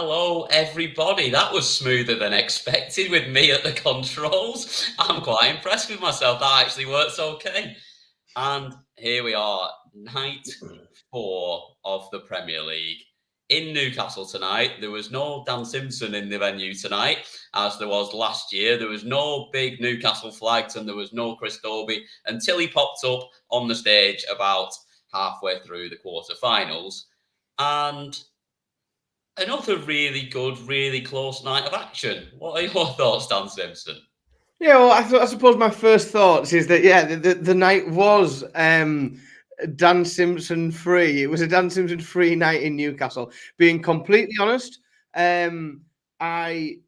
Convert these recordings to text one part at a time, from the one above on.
Hello, everybody. That was smoother than expected with me at the controls. I'm quite impressed with myself. That actually works okay. And here we are, night 4 of the Premier League. In Newcastle tonight, there was no Dan Simpson in the venue tonight, as there was last year. There was no big Newcastle flags and there was no Chris Dobie until he popped up on the stage about halfway through the quarterfinals. And another really good, really close night of action. What are your thoughts, Dan Simpson? Yeah, well, I suppose my first thoughts is that the night was Dan Simpson free. It was a Dan Simpson free night in Newcastle. Being completely honest, I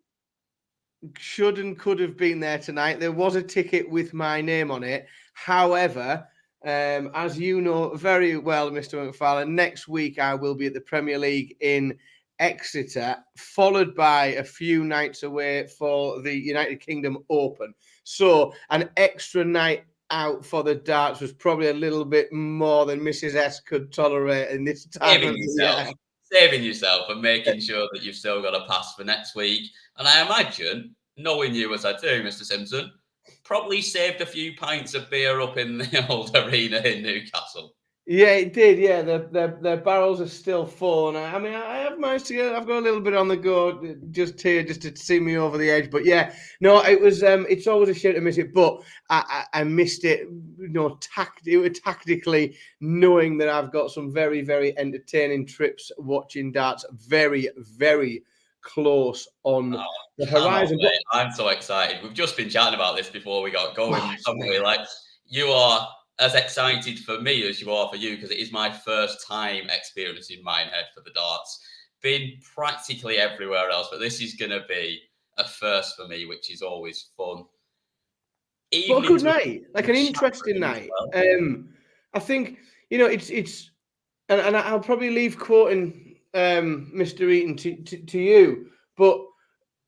should and could have been there tonight. There was a ticket with my name on it. However, as you know very well, Mr. McFarlane, next week I will be at the Premier League in Exeter, followed by a few nights away for the United Kingdom Open. So an extra night out for the darts was probably a little bit more than Mrs. S could tolerate in this time of the year. Saving yourself and making sure that you've still got a pass for next week. And I imagine, knowing you as I do, Mr. Simpson, probably saved a few pints of beer up in the old arena in Newcastle. Yeah, it did. Yeah, their barrels are still full, and I mean, I have managed to get. I've got a little bit on the go just here, just to see me over the edge. But yeah, no, it was. It's always a shame to miss it, but I missed it. Tactically, knowing that I've got some very, very entertaining trips watching darts, very, very close on the horizon. I'm so excited. We've just been chatting about this before we got going, haven't we? Like, you are as excited for me as you are for you, because it is my first time experiencing Minehead for the darts. Been practically everywhere else, but this is going to be a first for me, which is always fun. But a good night, like an interesting night. Well. I think, it's and I'll probably leave quoting Mr. Eaton to you, but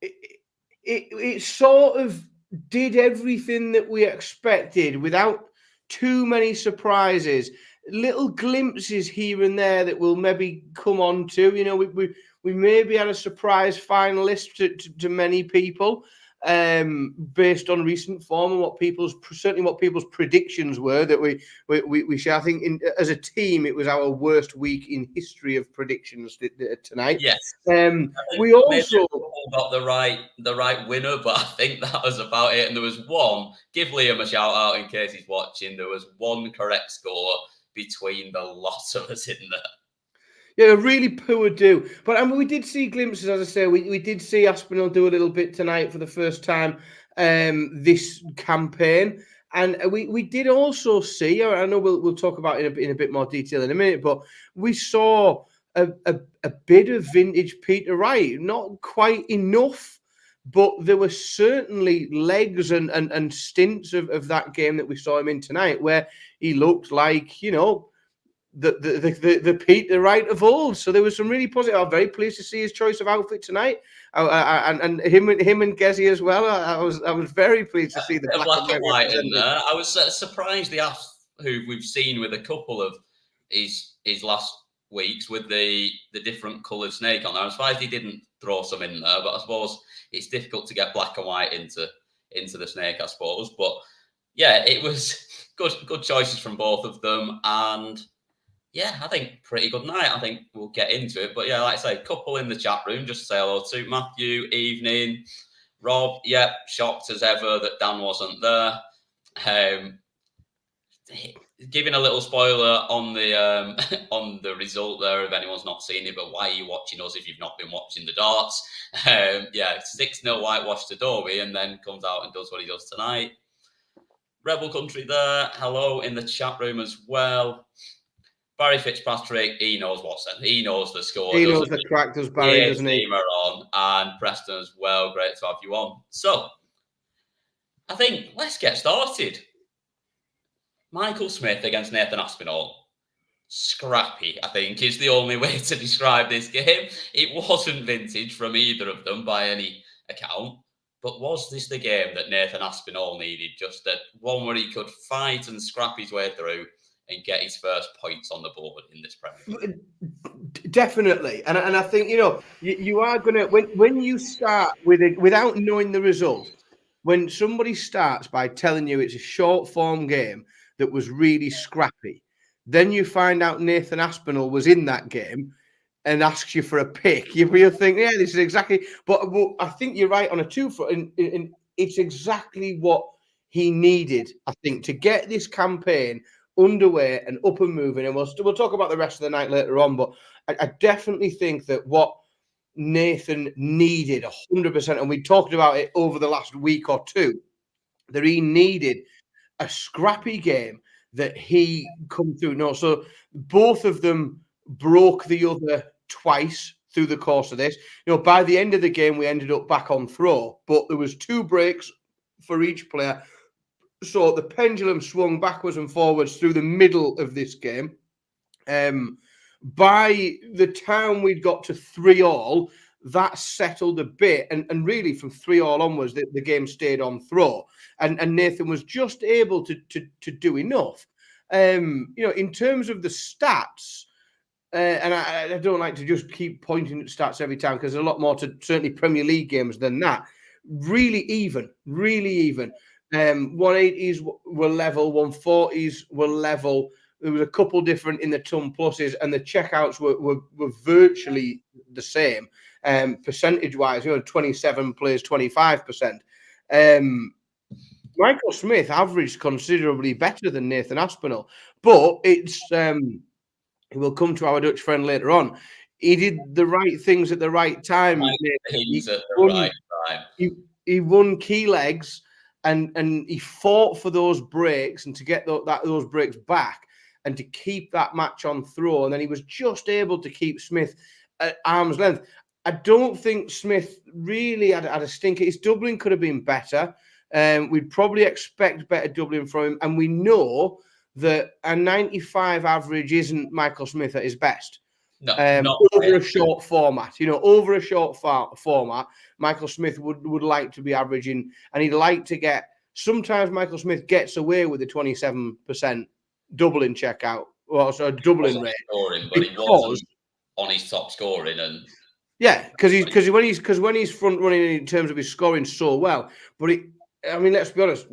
it sort of did everything that we expected without too many surprises. Little glimpses here and there that we'll maybe come on to. We maybe had a surprise finalist to many people, based on recent form and what people's predictions were that we share. I think as a team, it was our worst week in history of predictions tonight. Yes. We also got the right winner, but I think that was about it. And there was one. Give Liam a shout out in case he's watching. There was one correct score between the lot of us in there. Yeah, a really poor do. But I mean, we did see glimpses, as I say. We did see Aspinall do a little bit tonight for the first time this campaign. And we did also see, I know we'll talk about it in a bit more detail in a minute, but we saw a bit of vintage Peter Wright. Not quite enough, but there were certainly legs and stints of that game that we saw him in tonight, where he looked like, the Peter Wright of old. So there was some really positive. I'm very pleased to see his choice of outfit tonight, and him and Gezi as well. I was very pleased to see the black and white in there. I was surprised who we've seen with a couple of his last weeks with the different coloured snake on there. I'm surprised he didn't throw some in there, but I suppose it's difficult to get black and white into the snake, I suppose. But yeah, it was good choices from both of them, and yeah, I think pretty good night. I think we'll get into it. But yeah, like I say, couple in the chat room, just to say hello to Matthew, evening. Rob, yeah, shocked as ever that Dan wasn't there. Giving a little spoiler on the on the result there, if anyone's not seen it, but why are you watching us if you've not been watching the darts? 6-0 whitewash to Dobie, and then comes out and does what he does tonight. Rebel Country there, hello in the chat room as well. Barry Fitzpatrick, he knows what's in. He knows the score. He knows the crack, does Barry, doesn't he? On, and Preston as well. Great to have you on. So, I think let's get started. Michael Smith against Nathan Aspinall. Scrappy, I think, is the only way to describe this game. It wasn't vintage from either of them by any account. But was this the game that Nathan Aspinall needed? Just that one where he could fight and scrap his way through and get his first points on the board in this Premier League. Definitely, and I think you are gonna when you start with it without knowing the result. When somebody starts by telling you it's a short form game that was really scrappy, then you find out Nathan Aspinall was in that game and asks you for a pick, you will think, yeah, this is exactly. But I think you're right on a two front, and it's exactly what he needed, I think, to get this campaign underway and up and moving. And we'll talk about the rest of the night later on. But I definitely think that what Nathan needed 100%, and we talked about it over the last week or two, that he needed a scrappy game that he come through. No, so both of them broke the other twice through the course of this. By the end of the game, we ended up back on throw, but there was 2 breaks for each player. So the pendulum swung backwards and forwards through the middle of this game. By the time we'd got to 3-3, that settled a bit, and really from 3-3 onwards, the game stayed on throw, and Nathan was just able to do enough. In terms of the stats, and I don't like to just keep pointing at stats every time because there's a lot more to certainly Premier League games than that. Really even. 180s were level, 140s were level. There was a couple different in the ton pluses, and the checkouts were virtually the same percentage wise. 27 plays 25%. Michael Smith averaged considerably better than Nathan Aspinall, but it's we'll come to our Dutch friend later on. He did the right things at the right time. He won key legs, and he fought for those breaks and to get those breaks back and to keep that match on throw. And then he was just able to keep Smith at arm's length. I don't think Smith really had a stinker. His doubling could have been better. We'd probably expect better doubling from him. And we know that a 95 average isn't Michael Smith at his best. No, over a short format. Over a short format, Michael Smith would like to be averaging, and he'd like to get. Sometimes Michael Smith gets away with the 27% doubling checkout, or so doubling rate, scoring, but he wasn't on his top scoring, and yeah, because when he's front running in terms of his scoring so well, but let's be honest.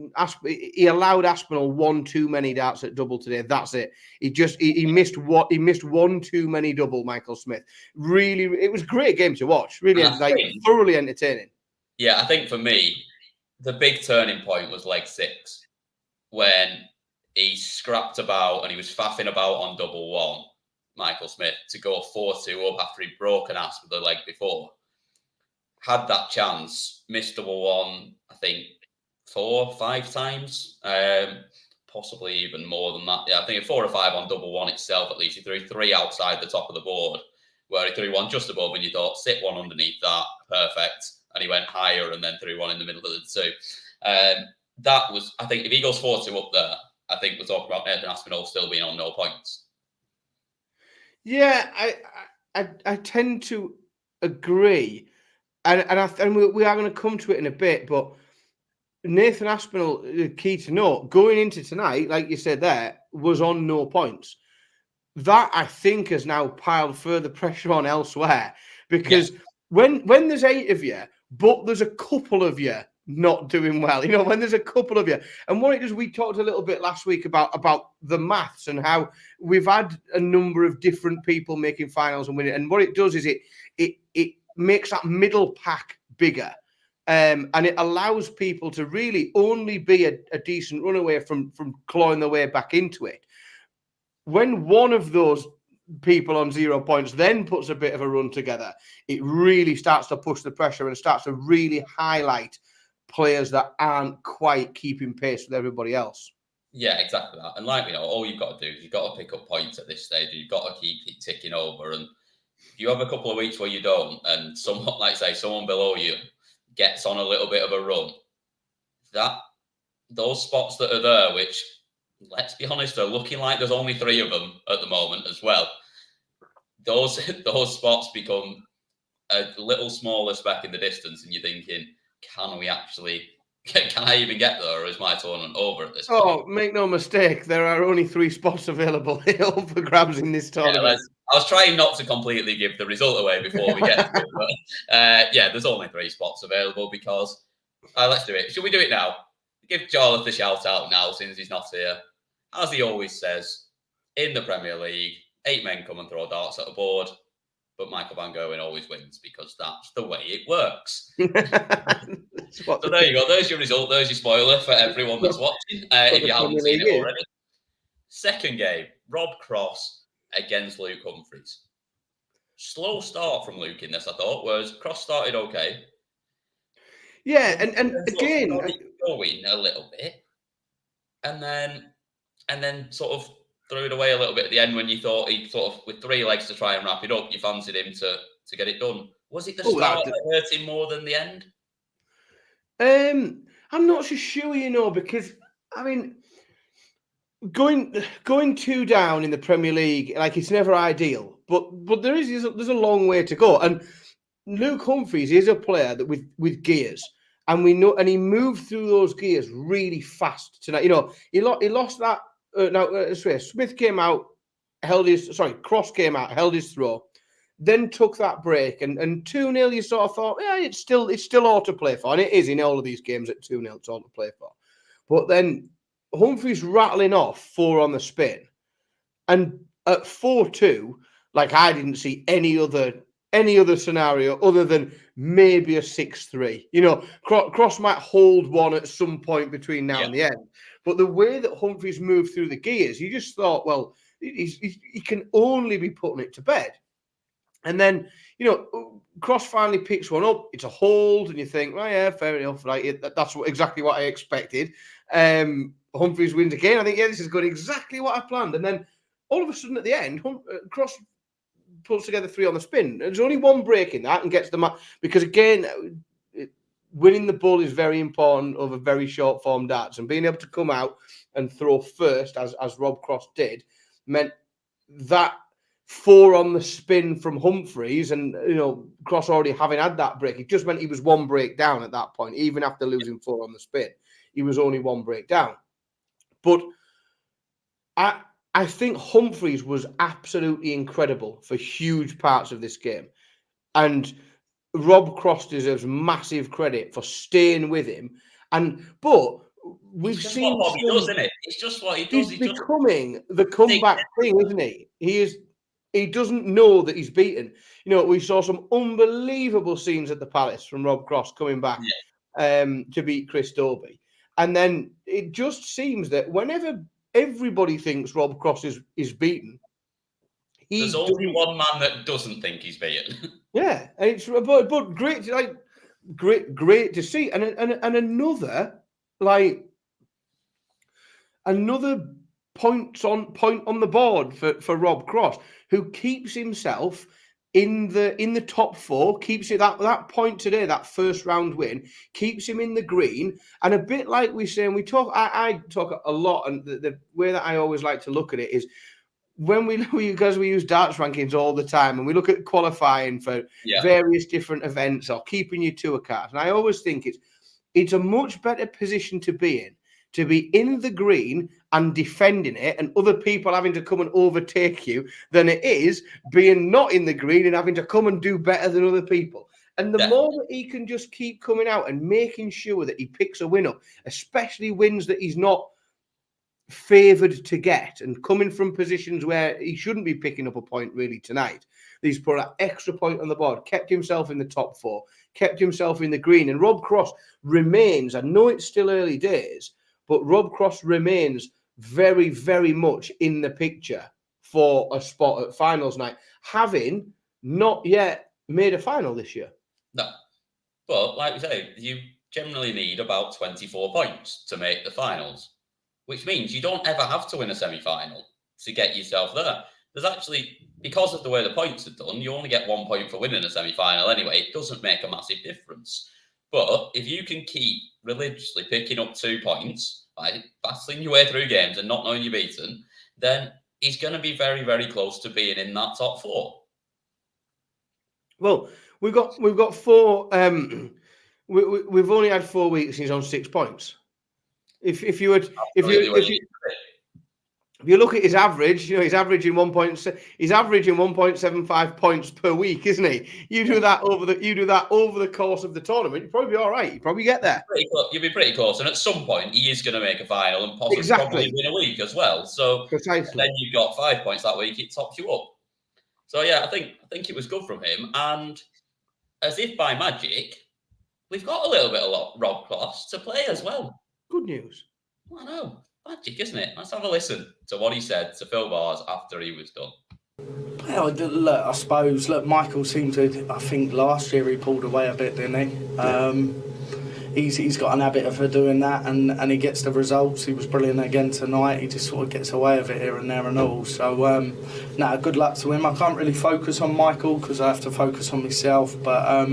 He allowed Aspinall one too many darts at double today. That's it. He missed one too many double. Michael Smith. Really, it was a great game to watch. Really, thoroughly entertaining. Yeah, I think for me, the big turning point was leg 6 when he scrapped about and he was faffing about on double one. Michael Smith to go 4-2 up after he'd broken ass with the leg before. Had that chance, missed double one. I think 4 or 5 times, possibly even more than that. Yeah, I think 4 or 5 on double one itself, at least. He threw 3 outside the top of the board, where he threw one just above, and you thought, sit one underneath that, perfect. And he went higher and then threw one in the middle of the 2. That was, I think, if he goes 4-2 up there, I think we're talking about Nathan Aspinall still being on no points. Yeah, I tend to agree, and we are going to come to it in a bit, but Nathan Aspinall, key to note, going into tonight, like you said there, was on no points. That, I think, has now piled further pressure on elsewhere, because when there's 8 of you, but there's a couple of you not doing well, when there's a couple of you. And what it does, we talked a little bit last week about the maths and how we've had a number of different people making finals and winning. And what it does is it makes that middle pack bigger. And it allows people to really only be a decent runaway from clawing their way back into it. When one of those people on 0 points then puts a bit of a run together, it really starts to push the pressure and starts to really highlight players that aren't quite keeping pace with everybody else. Yeah, exactly that. And all you've got to do is you've got to pick up points at this stage. You've got to keep it ticking over. And if you have a couple of weeks where you don't, and someone, someone below you gets on a little bit of a run, those spots that are there, which, let's be honest, are looking like there's only 3 of them at the moment as well, those spots become a little smaller speck in the distance, and you're thinking, can we actually Can I even get there, or is my tournament over at this point? Oh, make no mistake, there are only 3 spots available up for grabs in this tournament. I was trying not to completely give the result away before we get to it, but there's only 3 spots available because let's do it. Should we do it now? Give Jarlath a shout out now since he's not here. As he always says, in the Premier League, 8 men come and throw darts at a board, but Michael Van Gerwen always wins because that's the way it works. So there you go. There's your result. There's your spoiler for everyone that's watching, if you haven't seen it already. Second game, Rob Cross against Luke Humphries. Slow start from Luke in this, I thought, whereas Cross started okay. Yeah, and again, going a little bit, and then sort of threw it away a little bit at the end when you thought he sort of, with 3 legs to try and wrap it up, you fancied him to get it done. Was it the start that hurt him more than the end? I'm not so sure, because I mean, going 2 down in the Premier League, like, it's never ideal, but there's a long way to go. And Luke Humphries is a player that with gears, and we know, and he moved through those gears really fast tonight. He lost that. Smith came out, Cross came out, held his throw, then took that break, and 2-0, you sort of thought, yeah, it's still all to play for, and it is in all of these games at 2-0, it's all to play for. But then Humphries rattling off 4 on the spin, and at 4-2, like, I didn't see any other scenario other than maybe a 6-3. Cross might hold one at some point between now and the end. But the way that Humphries moved through the gears, you just thought, well, he can only be putting it to bed. And then, Cross finally picks one up. It's a hold, and you think, well, yeah, fair enough. Like, that's exactly what I expected. Humphries wins again. I think, this is good. Exactly what I planned. And then all of a sudden at the end, Cross pulls together 3 on the spin. There's only 1 break in that and gets the match, because again, winning the ball is very important over very short form darts, and being able to come out and throw first, as Rob Cross did, meant that 4 on the spin from Humphries, and Cross already having had that break, it just meant he was 1 break down at that point. Even after losing 4 on the spin, he was only 1 break down. But I think Humphries was absolutely incredible for huge parts of this game. And Rob Cross deserves massive credit for staying with him. But we've seen what Bobby does, isn't it? It's just what he does. He's becoming the comeback thing, isn't he? He doesn't know that he's beaten. We saw some unbelievable scenes at the Palace from Rob Cross coming back to beat Chris Dobey. And then it just seems that whenever everybody thinks Rob Cross is beaten, there's only one man that doesn't think he's beaten. Yeah, and it's but great, great to see, and another point on the board for Rob Cross, who keeps himself in the top 4, keeps it that point today, that first round win, keeps him in the green. And a bit like we say, and we talk, I talk a lot, and the way that I always like to look at it is, when we use darts rankings all the time, and we look at qualifying for various different events or keeping you to a card, and I always think it's a much better position to be in the green and defending it, and other people having to come and overtake you, than it is being not in the green and having to come and do better than other people. And the more that he can just keep coming out and making sure that he picks a win up, especially wins that he's not favoured to get, and coming from positions where he shouldn't be picking up a point really tonight, he's put that extra point on the board, kept himself in the top 4, kept himself in the green. And Rob Cross remains, I know it's still early days, but Rob Cross remains very, very much in the picture for a spot at finals night, having not yet made a final this year. No, but like we say, you generally need about 24 points to make the finals, which means you don't ever have to win a semi-final to get yourself there. There's actually, because of the way the points are done, you only get 1 point for winning a semi-final anyway. It doesn't make a massive difference. But if you can keep religiously picking up 2 points, by battling your way through games and not knowing you're beaten, then he's going to be very, very close to being in that top 4. Well, we've got 4 we've only had 4 weeks and he's on 6 points. If you would if you look at his average, he's averaging 1.75 points per week, isn't he? You do that over the course of the tournament, you'd probably be all right. You'd probably get there. You'll be pretty close, and at some point he is going to make a final and probably win a week as well. So precisely, then you've got 5 points that week; it tops you up. So yeah, I think it was good from him, and as if by magic, we've got a little bit of Rob Cross to play as well. Good news. I know. Magic, isn't it? Let's have a listen to what he said to Phil Bars after he was done. Well, look, I suppose, Michael seemed to, I think last year he pulled away a bit, didn't he? Yeah. He's got an habit of doing that, and he gets the results. He was brilliant again tonight. He just sort of gets away with it here and there and all. So, good luck to him. I can't really focus on Michael because I have to focus on myself. But,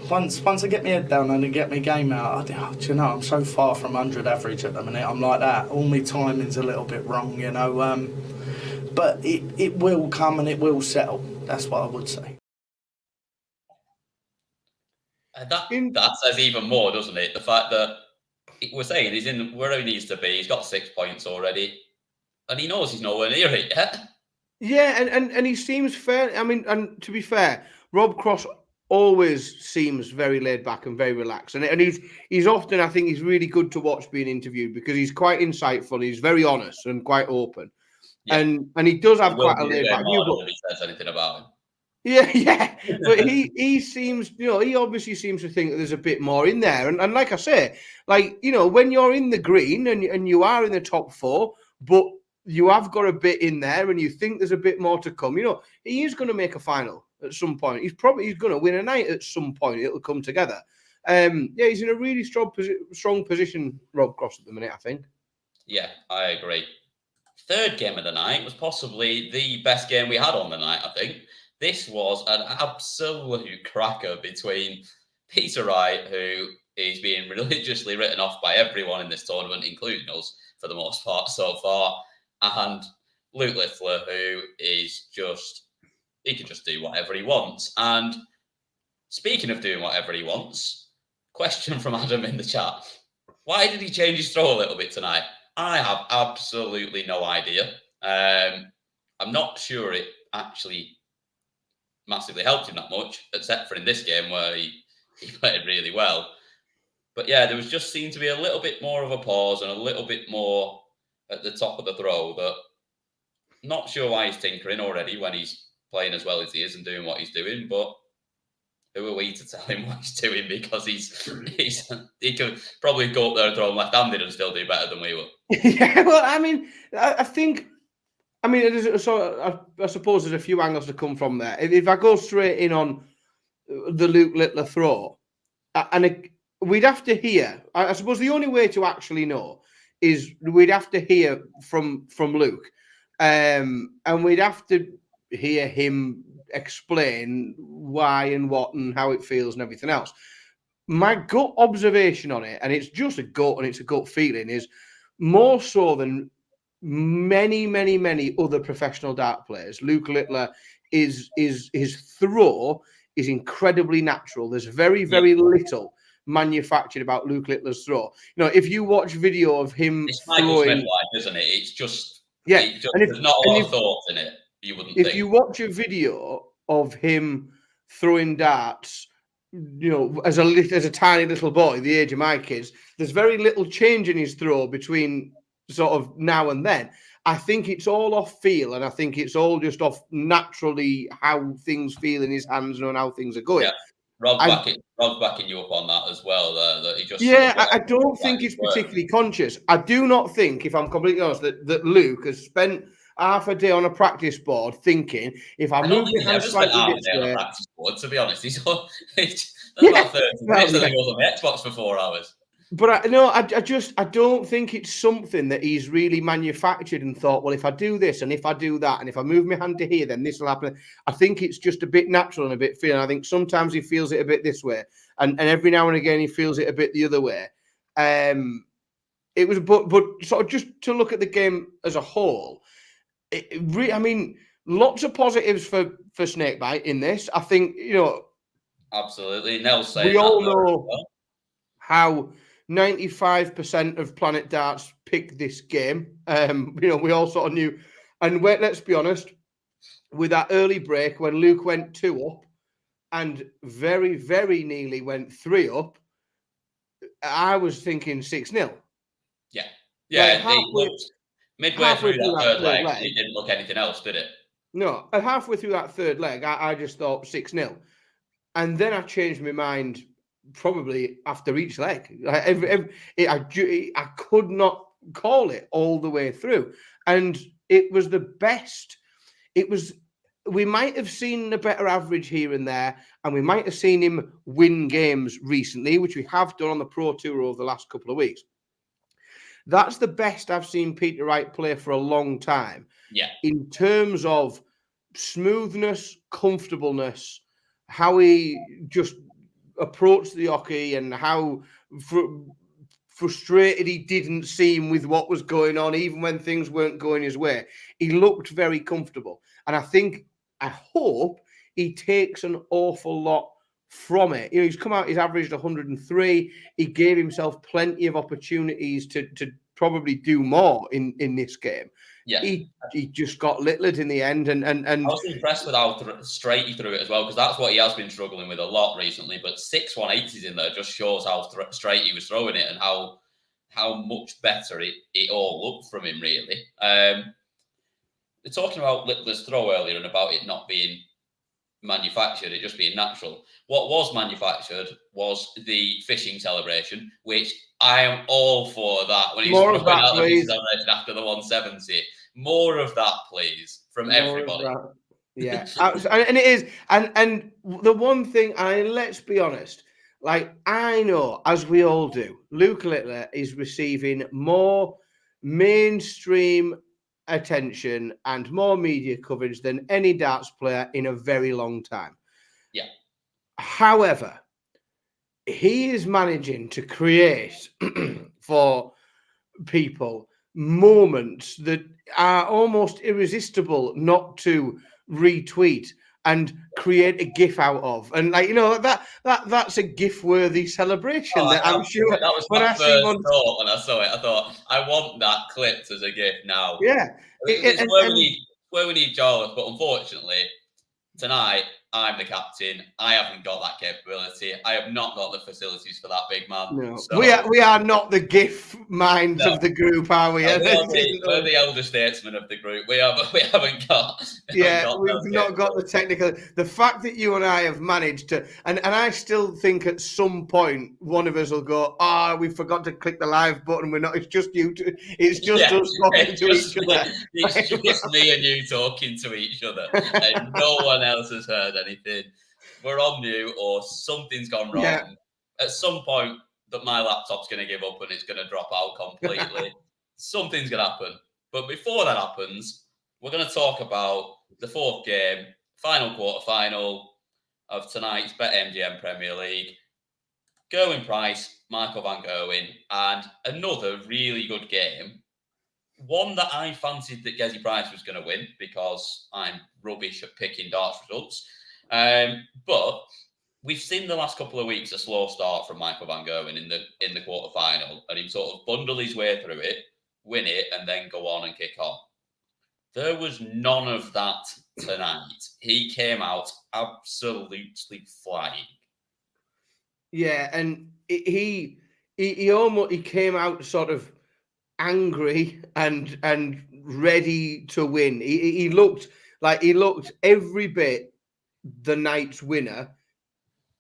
once I get my head down and I get my game out, I'm so far from 100 average at the minute. I'm like that. All my timing's a little bit wrong, But it will come and it will settle. That's what I would say. That says even more, doesn't it? The fact that we're saying he's in where he needs to be. He's got 6 points already, and he knows he's nowhere near it yet. Yeah, and he seems fair. I mean, and to be fair, Rob Cross always seems very laid back and very relaxed, and he's often, I think, he's really good to watch being interviewed because he's quite insightful. He's very honest and quite open, and he does have quite a laid back view. If he says anything about him. Yeah, but he seems, he obviously seems to think that there's a bit more in there, and like I say, when you're in the green and you are in the top 4, but you have got a bit in there, and you think there's a bit more to come. He is going to make a final at some point. He's going to win a night at some point. It'll come together. He's in a really strong position, Rob Cross, at the minute, I think. Yeah, I agree. Third game of the night was possibly the best game we had on the night, I think. This was an absolute cracker between Peter Wright, who is being religiously written off by everyone in this tournament, including us, for the most part so far, and Luke Littler, who is he can just do whatever he wants. And speaking of doing whatever he wants, question from Adam in the chat. Why did he change his throw a little bit tonight? I have absolutely no idea. I'm not sure it actually massively helped him that much, except for in this game where he played really well. But yeah, there was just seemed to be a little bit more of a pause and a little bit more at the top of the throw. But not sure why he's tinkering already when he's playing as well as he is and doing what he's doing. But who are we to tell him what he's doing? Because he could probably go up there and throw him left-handed and still do better than we will. Yeah, well, I mean, I think. I mean, so I suppose there's a few angles to come from there. If I go straight in on the Luke Littler throw, and we'd have to hear. I suppose the only way to actually know is we'd have to hear from Luke, and we'd have to hear him explain why and what and how it feels and everything else. My gut observation on it, and it's just a gut and it's a gut feeling, is more so than many other professional dart players, Luke Littler his throw is incredibly natural. There's very little manufactured about Luke Littler's throw. If you watch video of him it's Michael Smith-like, isn't it? It's just there's not a lot of thought in it. You wouldn't think. If you watch a video of him throwing darts, as a tiny little boy, the age of my kids, there's very little change in his throw between sort of now and then. I think it's all off feel, and I think it's all just off naturally how things feel in his hands and how things are going. Yeah. Rob's backing you up on that as well. That he just I don't think it's particularly conscious. I do not think, if I'm completely honest, that Luke has spent half a day on a practice board thinking, if I move my hand slightly this way. To be honest, he's about 30 minutes. I think he was on the Xbox for 4 hours. But I don't think it's something that he's really manufactured and thought, well, if I do this and if I do that and if I move my hand to here, then this will happen. I think it's just a bit natural and a bit feeling. I think sometimes he feels it a bit this way, and every now and again he feels it a bit the other way. It was, but sort of just to look at the game as a whole, lots of positives for Snakebite in this. I think Absolutely. Nell's saying We that all though as know well. how 95% of Planet Darts picked this game. We all sort of knew. And let's be honest, with that early break when Luke went 2 up and very, very nearly went 3 up, I was thinking 6-0. Yeah. Like Yeah, it looked midway halfway through through that that third third leg, leg. it didn't look anything else, did it? No, halfway through that third leg, I just thought 6-0. And then I changed my mind probably after each leg. I could not call it all the way through. And it was the best. We might have seen a better average here and there, and we might have seen him win games recently, which we have done on the Pro Tour over the last couple of weeks. That's the best I've seen Peter Wright play for a long time. Yeah. In terms of smoothness, comfortableness, how he just approached the hockey and how frustrated he didn't seem with what was going on, even when things weren't going his way. He looked very comfortable. And I hope he takes an awful lot from it. He's come out, he's averaged 103. He gave himself plenty of opportunities to probably do more in this game. Yeah. He just got littered in the end. And I was impressed with how straight he threw it as well, because that's what he has been struggling with a lot recently. But 6 180s in there just shows how straight he was throwing it and how much better it all looked from him, really. We're talking about Littler's throw earlier and about it not being manufactured, it just being natural. What was manufactured was the fishing celebration, which I am all for that. When he's throwing out the fishing celebration after the 170. More of that, please, from everybody. Yeah, and it is. And the one thing, and let's be honest, like I know, as we all do, Luke Littler is receiving more mainstream attention and more media coverage than any darts player in a very long time. Yeah. However, he is managing to create for people moments that are almost irresistible not to retweet and create a GIF out of, and that's a GIF-worthy celebration. That I'm sure that was my first thought when I saw it. I thought I want that clipped as a GIF now. Yeah, it's where we need Jarlath, but unfortunately tonight I'm the captain. I haven't got that capability. I have not got the facilities for that big man. No, so, we are not the GIF minds of the group, are we? No, we're the elder statesmen of the group. We haven't got. We've not got the technical. The fact that you and I have managed to, and I still think at some point one of us will go, we forgot to click the live button. We're not. It's just you. It's just us talking to each other. It's just me and you talking to each other, and no one else has heard anything. We're on mute, or something's gone wrong. Yeah. At some point, that my laptop's going to give up and it's going to drop out completely. Something's going to happen. But before that happens, we're going to talk about the fourth game, final quarter-final of tonight's BetMGM Premier League. Gerwin Price, Michael Van Gerwen, and another really good game. One that I fancied that Gezi Price was going to win because I'm rubbish at picking darts results. But we've seen the last couple of weeks a slow start from Michael Van Gerwen in the quarter-final, and him sort of bundle his way through it, win it, and then go on and kick on. There was none of that tonight. He came out absolutely flying. Yeah, and he came out sort of angry and ready to win. He looked every bit the night's winner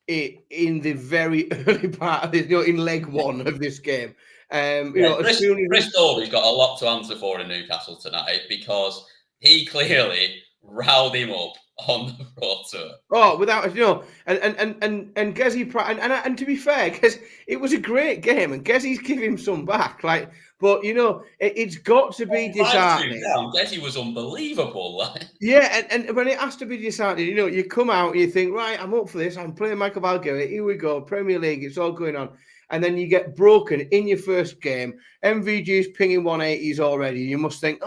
in the very early part of this, in leg one of this game. Chris Dolby's got a lot to answer for in Newcastle tonight because he clearly riled him up on the Pro Tour. Oh, without and Gezi Price, and to be fair, because it was a great game, and Gezi's giving him some back, but it's got to be disheartening. Gezi was unbelievable. Yeah, and when it has to be disheartening, you come out and you think, right, I'm up for this. I'm playing Michael Van Gerwen. Here we go, Premier League. It's all going on, and then you get broken in your first game. MVG's pinging 180s already. You must think,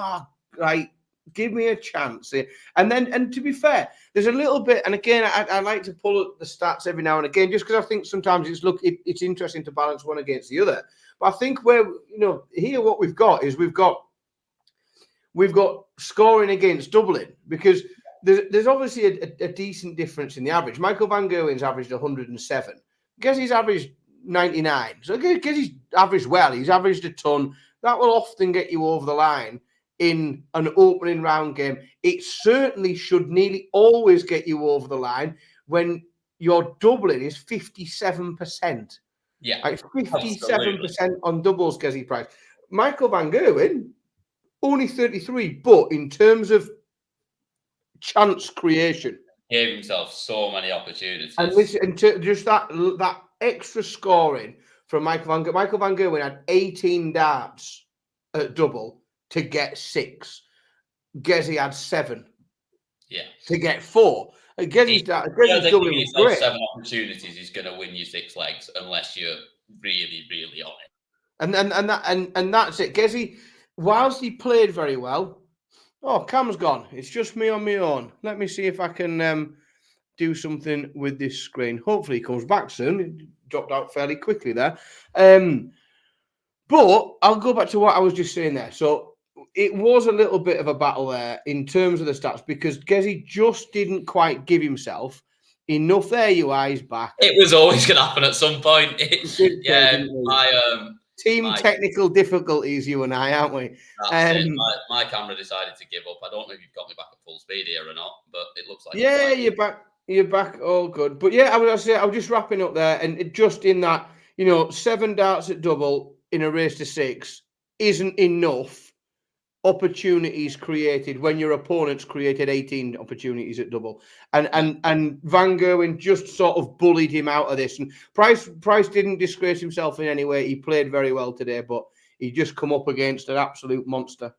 right. Give me a chance. And to be fair, there's a little bit, and again, I like to pull up the stats every now and again, just because I think sometimes it's interesting to balance one against the other. But I think here what we've got is we've got scoring against doubling, because there's obviously a decent difference in the average. Michael Van Gerwen's averaged 107. Gezzy's averaged 99. So Gezzy's averaged well. He's averaged a ton. That will often get you over the line in an opening round game. It certainly should nearly always get you over the line when your doubling is 57%. Yeah, like 57% on doubles, Gezzy Price. Michael Van Gerwen, only 33, but in terms of chance creation, gave himself so many opportunities. And listen, just that extra scoring from Michael Van Gerwen. Michael Van Gerwen had 18 darts at double to get 6. Gezzy had 7. Yeah. To get 4. Gezzy's doubling was great. 7 opportunities is going to win you 6 legs unless you're really, really on it. And that's it. Gezzy, whilst he played very well. Oh, Cam's gone. It's just me on my own. Let me see if I can do something with this screen. Hopefully he comes back soon. It dropped out fairly quickly there. But I'll go back to what I was just saying there. So it was a little bit of a battle there in terms of the stats, because Gezzy just didn't quite give himself enough. There you are, he's back. It was always going to happen at some point. Team technical difficulties, you and I, aren't we? My camera decided to give up. I don't know if you've got me back at full speed here or not, but it looks like you're back. You're back, all good. But yeah, I was just wrapping up there, and just in that, 7 darts at double in a race to 6 isn't enough opportunities created when your opponent's created 18 opportunities at double. And Van Gerwen just sort of bullied him out of this. And Price didn't disgrace himself in any way. He played very well today, but he just come up against an absolute monster.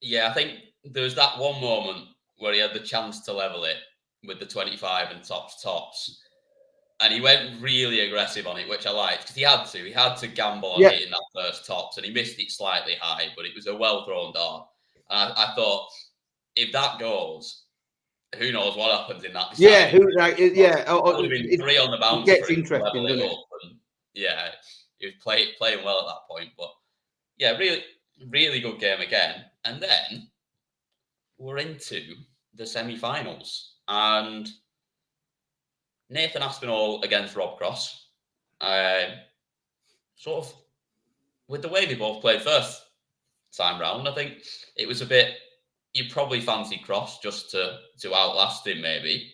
Yeah, I think there was that one moment where he had the chance to level it with the 25 and tops. And he went really aggressive on it, which I liked, because he had to. He had to gamble on hitting that first tops, and he missed it slightly high, but it was a well-thrown dart. And I thought, if that goes, who knows what happens in that? It would have been 3 on the bounce. It gets interesting, doesn't it? He was playing well at that point. But yeah, really, really good game again. And then we're into the semi-finals, and Nathan Aspinall against Rob Cross. Sort of with the way they both played first time round, I think it was a bit, you probably fancy Cross just to outlast him maybe.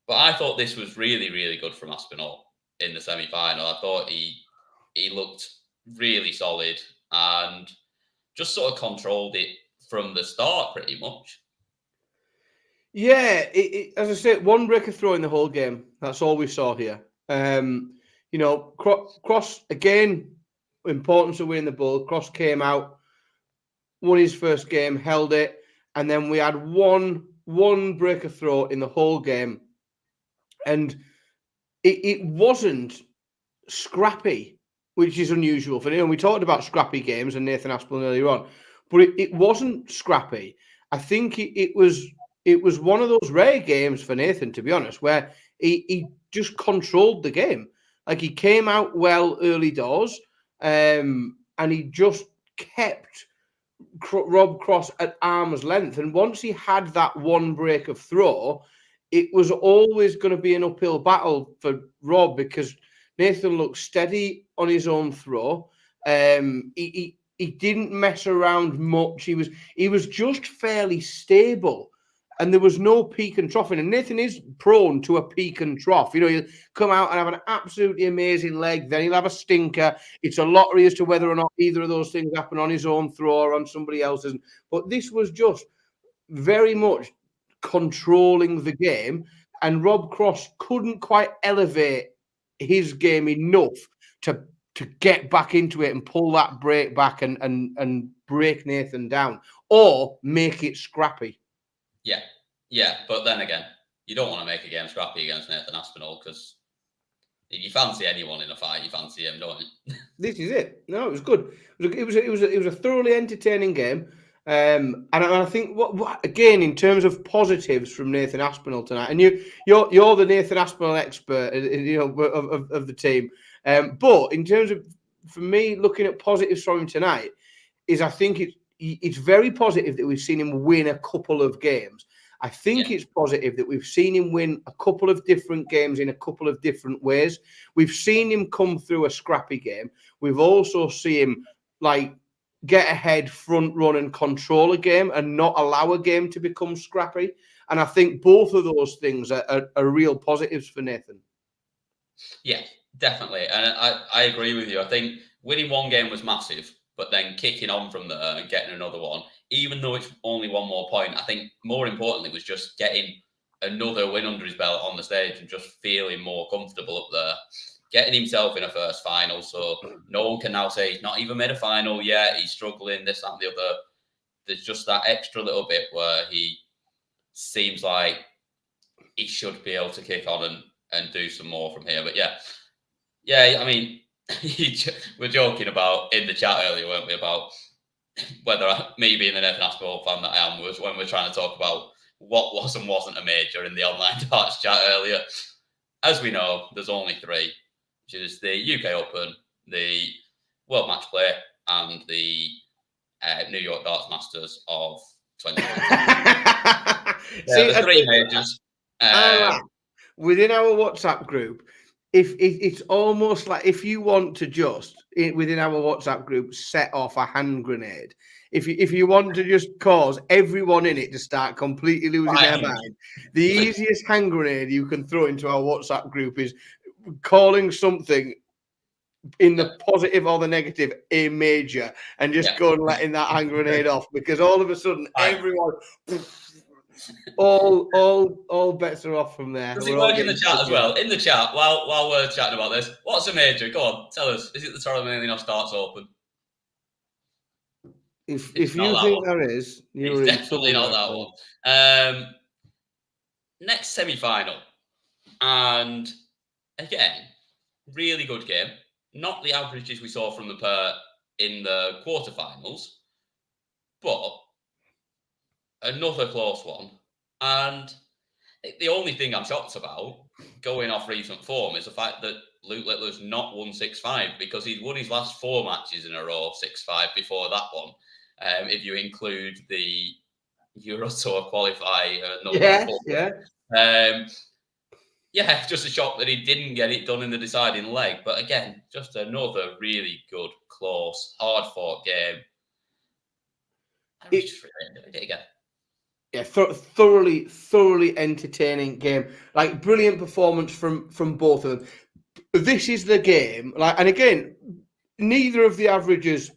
But I thought this was really, really good from Aspinall in the semi-final. I thought he looked really solid and just sort of controlled it from the start pretty much. Yeah, as I said, 1 breaker throw in the whole game. That's all we saw here. Cross, again, importance of winning the ball. Cross came out, won his first game, held it, and then we had one breaker throw in the whole game. And it wasn't scrappy, which is unusual for him. We talked about scrappy games and Nathan Aspinall earlier on, but it wasn't scrappy. I think it was one of those rare games for Nathan, to be honest, where he just controlled the game. Like, he came out well early doors, and he just kept Rob Cross at arm's length. And once he had that 1 break of throw, it was always going to be an uphill battle for Rob, because Nathan looked steady on his own throw. He didn't mess around much. He was just fairly stable. And there was no peak and troughing. And Nathan is prone to a peak and trough. He'll come out and have an absolutely amazing leg. Then he'll have a stinker. It's a lottery as to whether or not either of those things happen on his own throw or on somebody else's. But this was just very much controlling the game. And Rob Cross couldn't quite elevate his game enough to get back into it and pull that break back and break Nathan down or make it scrappy. Yeah, but then again, you don't want to make a game scrappy against Nathan Aspinall, because if you fancy anyone in a fight, you fancy him, don't you? This is it. No, it was good. It was a thoroughly entertaining game. And I think what again in terms of positives from Nathan Aspinall tonight, and you're the Nathan Aspinall expert, of the team. But in terms of, for me, looking at positives from him tonight, is I think it's very positive that we've seen him win a couple of games. I think it's positive that we've seen him win a couple of different games in a couple of different ways. We've seen him come through a scrappy game. We've also seen him get ahead, front run, and control a game and not allow a game to become scrappy. And I think both of those things are real positives for Nathan. Yeah, definitely. And I agree with you. I think winning one game was massive, but then kicking on from there and getting another one, even though it's only one more point, I think more importantly was just getting another win under his belt on the stage and just feeling more comfortable up there. Getting himself in a first final, so no one can now say he's not even made a final yet, he's struggling, this, that, and the other. There's just that extra little bit where he seems like he should be able to kick on and do some more from here. But yeah, I mean, we're joking about in the chat earlier, weren't we, about whether me being the Nathan Aspinall fan that I am was when we're trying to talk about what was and wasn't a major in the online darts chat earlier. As we know, there's only three, which is the UK Open, the World Match Play, and the New York Darts Masters of 2020. The three majors. Within our WhatsApp group, if it's almost like if you want to just within our WhatsApp group set off a hand grenade, if you want to just cause everyone in it to start completely losing their mind, the easiest hand grenade you can throw into our WhatsApp group is calling something in the positive or the negative a major, and just go and letting that hand grenade off, because all of a sudden everyone. All bets are off from there. Does it work in the chat as well? In the chat, while we're chatting about this, what's a major? Go on, tell us. Is it the Torremolinos Darts Open? If you think there is, it's definitely not that one. Next semi-final, and again, really good game. Not the averages we saw from the pair in the quarterfinals, but another close one. And the only thing I'm shocked about, going off recent form, is the fact that Luke Littler's not won 6-5, because he's won his last 4 matches in a row 6-5 before that one. If you include the Euro Tour qualifier. Just a shock that he didn't get it done in the deciding leg. But again, just another really good, close, hard-fought game. Yeah, thoroughly entertaining game. Like, brilliant performance from both of them. This is the game. And again, neither of the averages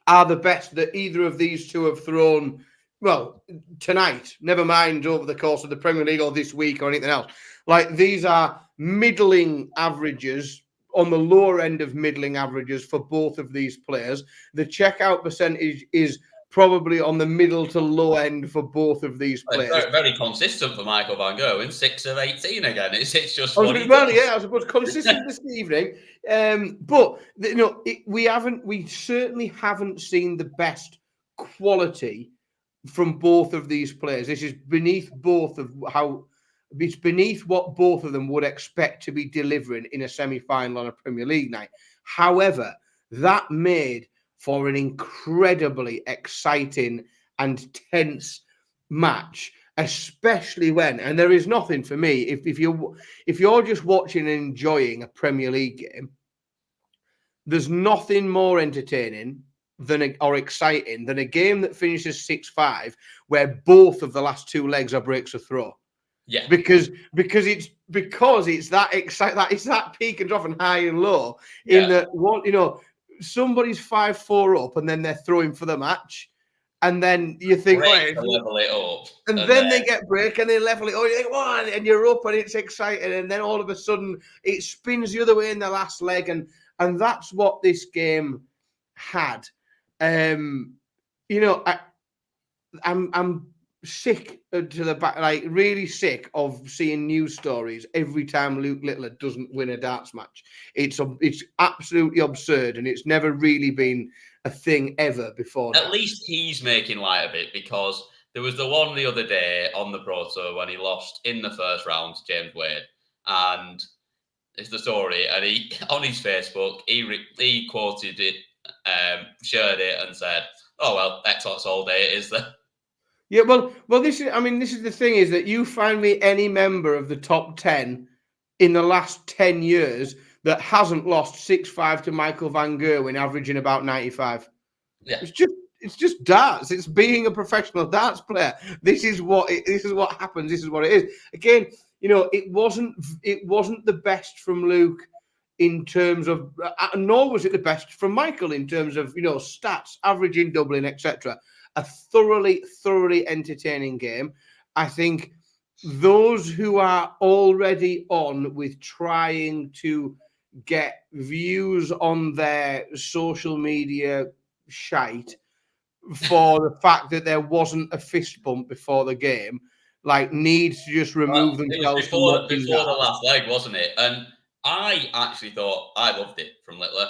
are the best that either of these two have thrown. Well, tonight, never mind over the course of the Premier League or this week or anything else. Like, these are middling averages, on the lower end of middling averages for both of these players. The checkout percentage is probably on the middle to low end for both of these players. Very, very consistent for Michael Van Gerwen, 6 of 18 again. It's just I suppose consistent this evening. But we certainly haven't seen the best quality from both of these players. This is beneath it's beneath what both of them would expect to be delivering in a semi-final on a Premier League night. However, that made for an incredibly exciting and tense match, especially when, and there is nothing for me, if you're just watching and enjoying a Premier League game, there's nothing more entertaining or exciting than a game that finishes 6-5 where both of the last 2 legs are breaks of throw. Yeah, because it's that it's that peak and drop and high and low in that one. Somebody's 5-4 up and then they're throwing for the match, and then you think, level it up, and then they get break and they level it up. You think, and you're up and it's exciting, and then all of a sudden it spins the other way in the last leg, and that's what this game had. I'm sick to the back, like really sick of seeing news stories every time Luke Littler doesn't win a darts match. It's absolutely absurd, and it's never really been a thing ever before. At least he's making light of it, because there was the one the other day on the Pro Tour when he lost in the first round to James Wade, and it's the story. And he, on his Facebook, he quoted it, shared it, and said, "Oh well, that's all day it is there." Yeah, well, this is the thing, is that you find me any member of the top 10 in the last 10 years that hasn't lost 6-5 to Michael van Gerwen, averaging about 95. Yeah. It's just darts. It's being a professional darts player. This is what happens. This is what it is. Again, it wasn't the best from Luke in terms of, nor was it the best from Michael in terms of stats, averaging, doubling, etc. A thoroughly entertaining game. I think those who are already on with trying to get views on their social media shite for the fact that there wasn't a fist bump before the game, needs to just remove themselves from before the last leg, wasn't it? And I actually thought I loved it from Littler.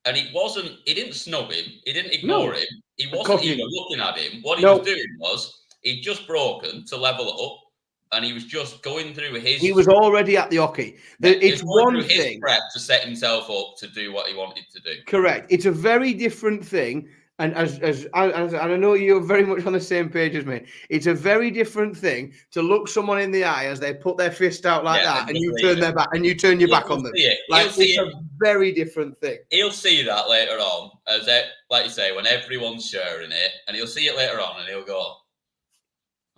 And he didn't snub him. He didn't ignore him. He wasn't even looking at him. What he was doing was, he'd just broken to level it up, and he was just going through his... He was already at the hockey. It's one thing... prep to set himself up to do what he wanted to do. Correct. It's a very different thing. And as I know you're very much on the same page as me, it's a very different thing to look someone in the eye as they put their fist out like that, and you turn their back, and you turn your back on them. It's a very different thing. He'll see that later on, like you say, when everyone's sharing it, and he'll see it later on, and he'll go,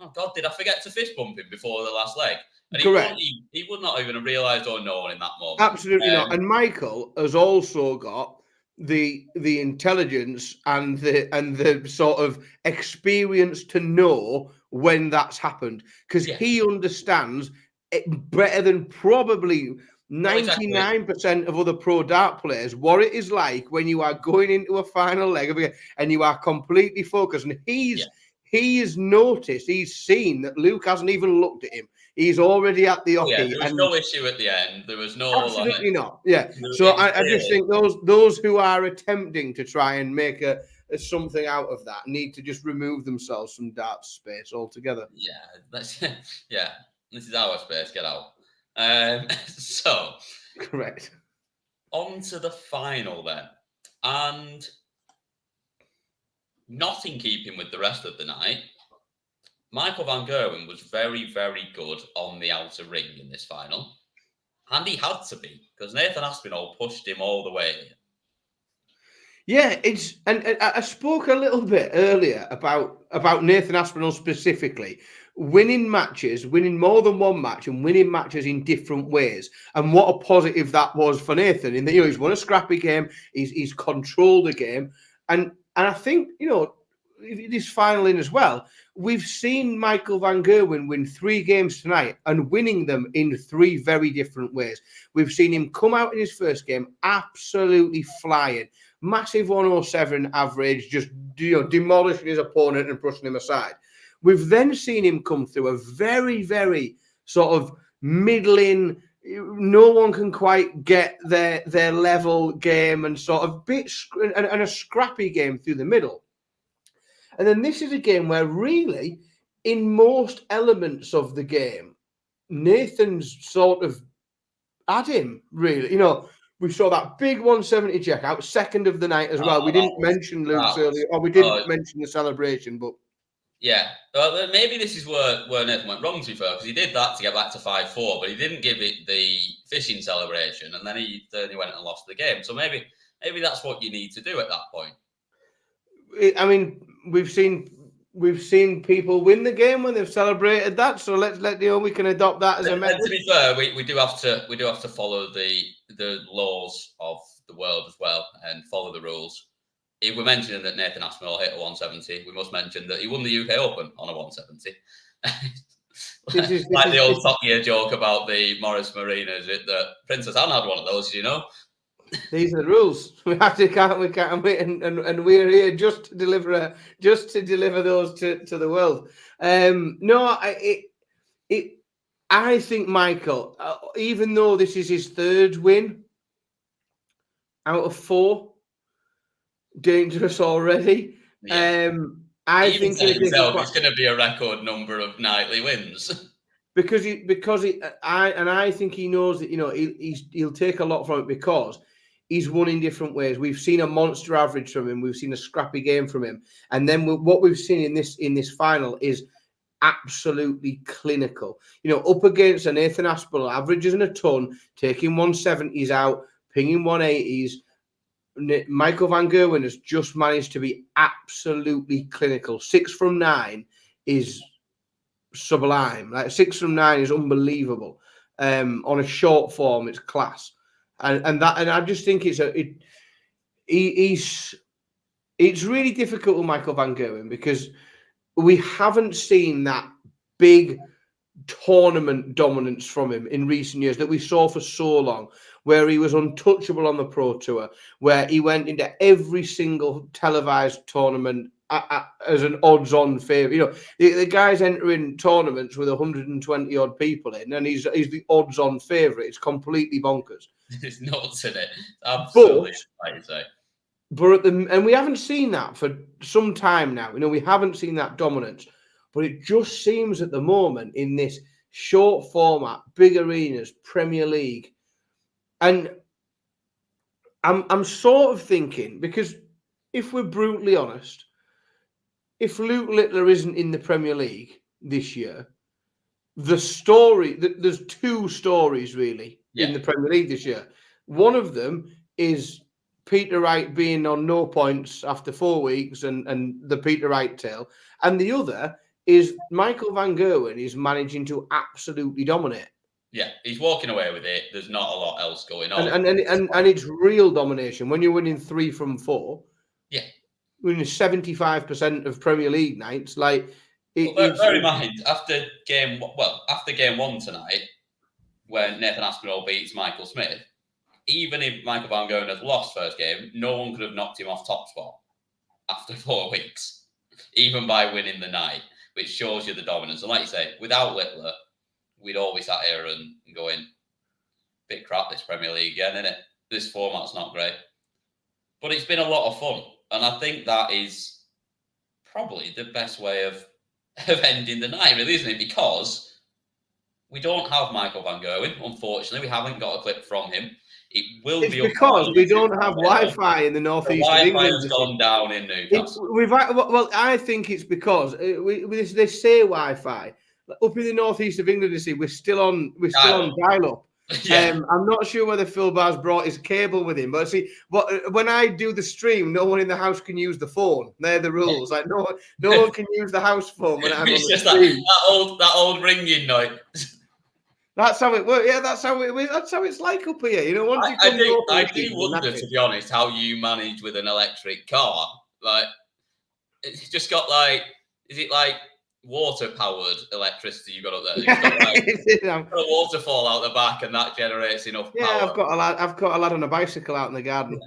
"Oh God, did I forget to fist bump him before the last leg?" And correct. He would not even have realised or known in that moment. Absolutely not. And Michael has also got the intelligence and the sort of experience to know when that's happened, because he understands it better than probably 99% of other pro dart players what it is like when you are going into a final leg of a game and you are completely focused. And he has noticed, he's seen that Luke hasn't even looked at him. He's already at the hockey. There was no issue at the end. There was no... Absolutely not. Yeah. So I just think those who are attempting to try and make a something out of that need to just remove themselves from darts space altogether. Yeah. This is our space. Get out. So... Correct. On to the final then. And not in keeping with the rest of the night, Michael van Gerwen was very, very good on the outer ring in this final. And he had to be, because Nathan Aspinall pushed him all the way. Yeah, and I spoke a little bit earlier about Nathan Aspinall specifically, winning matches, winning more than one match, and winning matches in different ways. And what a positive that was for Nathan, in that he's won a scrappy game, he's controlled the game. And I think, this final in as well, we've seen Michael van Gerwen win 3 games tonight and winning them in 3 very different ways. We've seen him come out in his first game absolutely flying, massive 107 average, just demolishing his opponent and brushing him aside. We've then seen him come through a very, very sort of middling, no one can quite get their level game, and sort of and a scrappy game through the middle. And then this is a game where really, in most elements of the game, Nathan's sort of had him, really. We saw that big 170 check out, second of the night as well. We didn't mention Luke's earlier, or we didn't mention the celebration, but... Yeah, maybe this is where Nathan went wrong, to be fair, because he did that to get back to 5-4, but he didn't give it the fishing celebration, and then he went and lost the game. So maybe that's what you need to do at that point. I mean, we've seen people win the game when they've celebrated that. So we can adopt that as a method. To be fair, we do have to follow the laws of the world as well and follow the rules. If we're mentioning that Nathan Aspinall hit a 170, we must mention that he won the UK Open on a 170. Like the old Top Gear joke about the Morris Marina, is it that Princess Anne had one of those, These are the rules. We have to, can't we? And we're here just to deliver those to the world. No, I think Michael, even though this is his third win out of 4, dangerous already. Yeah. I He even think said himself it's going to be a record number of nightly wins. I think he knows that he'll take a lot from it because he's won in different ways. We've seen a monster average from him. We've seen a scrappy game from him, and then what we've seen in this final is absolutely clinical. Up against a Nathan Aspinall, averages in a ton, taking 170s out, pinging 180s. Michael Van Gerwen has just managed to be absolutely clinical. 6 from 9 is sublime. Like 6 from 9 is unbelievable. On a short form, it's class, and I just think it's really difficult with Michael Van Gerwen because we haven't seen that big tournament dominance from him in recent years that we saw for so long, where he was untouchable on the Pro Tour, where he went into every single televised tournament as an odds-on favourite. The guy's entering tournaments with 120 odd people in, and he's the odds-on favourite. It's completely bonkers. It's nuts, isn't it? Absolutely, like you say. But and we haven't seen that for some time now. We haven't seen that dominance. But it just seems at the moment in this short format, big arenas, Premier League, and I'm sort of thinking, because if we're brutally honest, if Luke Littler isn't in the Premier League this year, there's 2 stories really in the Premier League this year. One of them is Peter Wright being on no points after 4 weeks and the Peter Wright tale, and the other is Michael Van Gerwen is managing to absolutely dominate. Yeah, he's walking away with it. There's not a lot else going on. And it's real domination. When you're winning 3 from 4, winning 75% of Premier League nights, like bear in mind, after game 1 tonight, when Nathan Aspinall beats Michael Smith, even if Michael Van Gerwen had lost first game, no one could have knocked him off top spot after 4 weeks, even by winning the night, which shows you the dominance. And like you say, without Littler, we'd all be sat here and going, bit crap this Premier League again, isn't it? This format's not great. But it's been a lot of fun. And I think that is probably the best way of ending the night, really, isn't it? Because we don't have Michael Van Gerwen, unfortunately. We haven't got a clip from him. It will be because we don't have Wi-Fi in the northeast of England. Wi-Fi has gone down in Newcastle. I think it's because they say Wi-Fi up in the northeast of England. You see, we're still on dial-up. I'm not sure whether Phil Barr's brought his cable with him, but see, when I do the stream, no one in the house can use the phone. They're the rules. Like no one can use the house phone when I'm on the stream. That old ringing noise. That's how it works. Yeah, that's how it's like up here. Once you come I do wonder, to be honest, how you manage with an electric car. Like, it's just got is it like water-powered electricity you got up there? You've got a waterfall out the back, and that generates enough power. Yeah, I've got a lad on a bicycle out in the garden,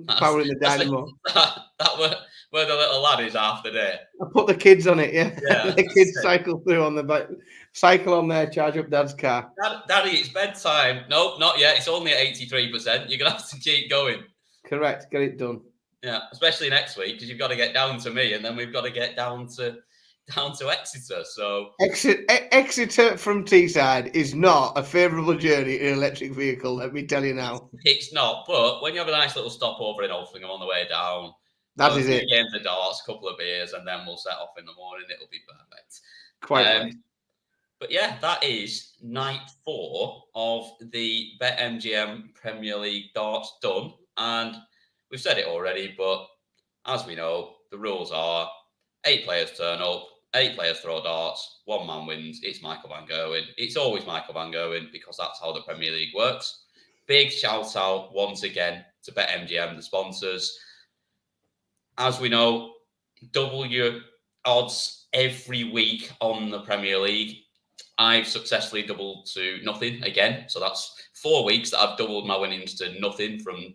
powering the dynamo. That where the little lad is half the day. I put the kids on it. Yeah, the kids cycle through on the bike. Cycle on there, charge up Dad's car. Daddy, it's bedtime. Nope, not yet. It's only at 83%. You're going to have to keep going. Correct. Get it done. Yeah, especially next week, because you've got to get down to me, and then we've got to get down to Exeter. So Exeter from Teesside is not a favourable journey in an electric vehicle, let me tell you now. It's not, but when you have a nice little stopover in Altrincham on the way down, that is it. Games of darts, a couple of beers, and then we'll set off in the morning. It'll be perfect. Quite right. But yeah, that is night 4 of the BetMGM Premier League darts done. And we've said it already, but as we know, the rules are 8 players turn up, 8 players throw darts, 1 man wins. It's Michael Van Gerwen. It's always Michael Van Gerwen because that's how the Premier League works. Big shout out once again to BetMGM, the sponsors. As we know, double your odds every week on the Premier League. I've successfully doubled to nothing again. So that's 4 weeks that I've doubled my winnings to nothing from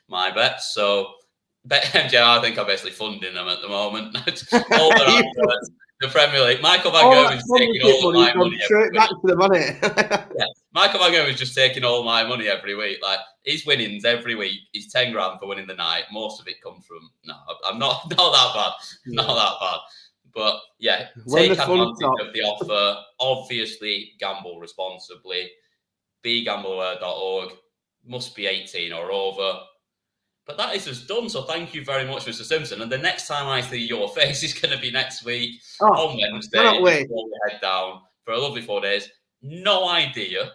my bets. So BetMGM, I think I'm basically funding them at the moment. All their adverts, the Premier League. Michael Van Gogh is taking all of my money straight back to the money. Yeah, Michael Van Gogh is just taking all my money every week. Like his winnings every week is 10 grand for winning the night. Most of it comes from I'm not that bad, not that bad. But yeah, take advantage of the offer. Obviously, gamble responsibly. BeGambleAware.org. Must be 18 or over. But that is us done. So thank you very much, Mr. Simpson. And the next time I see your face is going to be next week on Wednesday. Before we head down for a lovely 4 days. No idea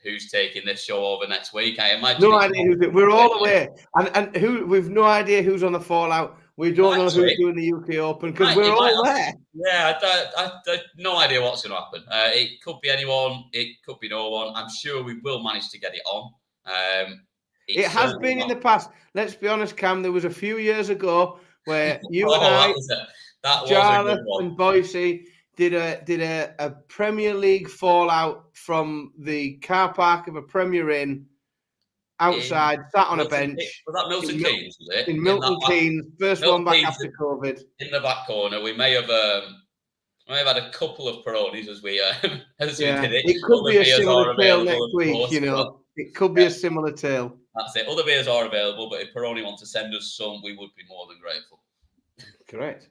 who's taking this show over next week. I imagine no idea who's it. We're all away, and we've no idea who's on the fallout. We don't know who's doing the UK Open because we're all there. Yeah, I no idea what's going to happen. It could be anyone. It could be no one. I'm sure we will manage to get it on. It has been in the past. Let's be honest, Cam. There was a few years ago where you and I, Jarlath and Boise, did a Premier League fallout from the car park of a Premier Inn outside, sat on a bench. Was that Milton Keynes? Was it in Milton Keynes? First one back after COVID. In the back corner, we may have had a couple of Peronis as we did it. It could be a similar tale next week. It could be a similar tale. That's it. Other beers are available, but if Peroni wants to send us some, we would be more than grateful. Correct.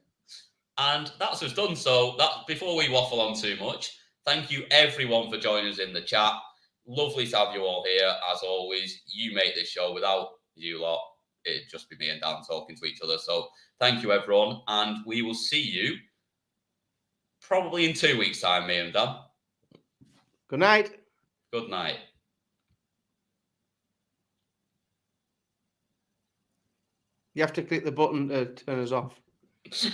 And that's us done. So that before we waffle on too much, thank you everyone for joining us in the chat. Lovely to have you all here. As always, you make this show. Without you lot, it'd just be me and Dan talking to each other. So thank you, everyone. And we will see you probably in 2 weeks' time, me and Dan. Good night. Good night. You have to click the button to turn us off.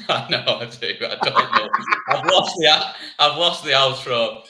I know, I do. I don't know. I've lost the outro.